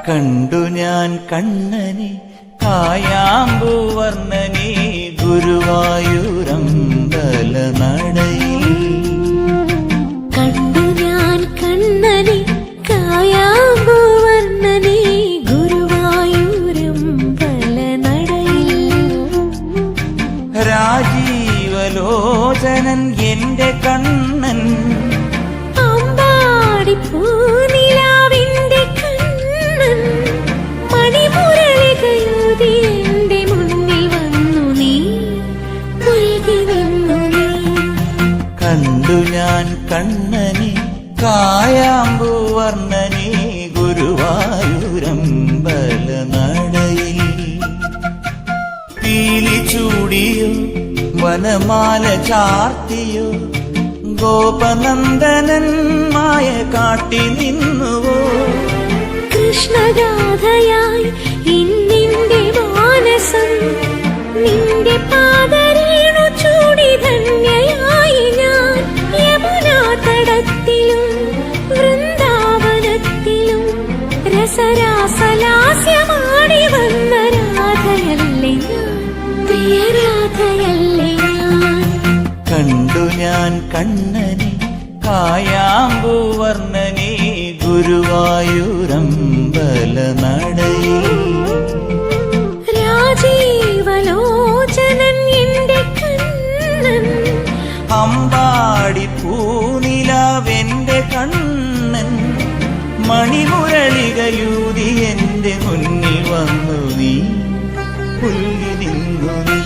കണ്ടു ഞാൻ കണ്ണനെ കായാമ്പൂവർണ്ണനെ ഗുരുവായൂരമ്പല നടയിൽ. കണ്ടു ഞാൻ കണ്ണനെ കായാമ്പൂവർണ്ണനെ ഗുരുവായൂരമ്പല നടയിൽ. രാജീവലോചനൻ എന്റെ കണ്ണൻ അമ്പാടിപ്പൂനിലാവിന്റെ കണ്ണൻ മണിമുരളികയൂതി എന്റെ മുന്നിൽ വന്നു നീ പുൽകി നിന്നു നീ. കണ്ടു ഞാൻ കണ്ണനെ കായാമ്പൂവർണ്ണനെ ഗുരുവായൂരമ്പല നടയിൽ. പീലി ചൂടിയോ വനമാല ചാർത്തിയോ ഗോപനന്ദനൻ മായ കാട്ടി നിന്നുവോ. കൃഷ്ണഗാഥയായി ഇന്നിന്റെ മാനസം നിന്റെ പാദരേണു ചൂടി ധന്യയായി ഞാൻ. യമുനാ തടത്തിലും വൃന്ദാവനത്തിലും രസരാസലാസ്യമാടി വന്ന രാധയല്ലേ ഞാൻ, പ്രിയ രാധയല്ലേ ഞാൻ. കണ്ടു ഞാൻ കണ്ണനെ കായാമ്പൂവർണ്ണനെ ഗുരുവായൂരമ്പല നടയിൽ. രാജീവലോചനൻ എന്റെ കണ്ണൻ അമ്പാടി പൂനിലാവെന്റെ കണ്ണൻ മണിമുരളികയൂതി എന്റെ മുന്നിൽ വന്നു നീ പുൽകി നിന്നു നീ.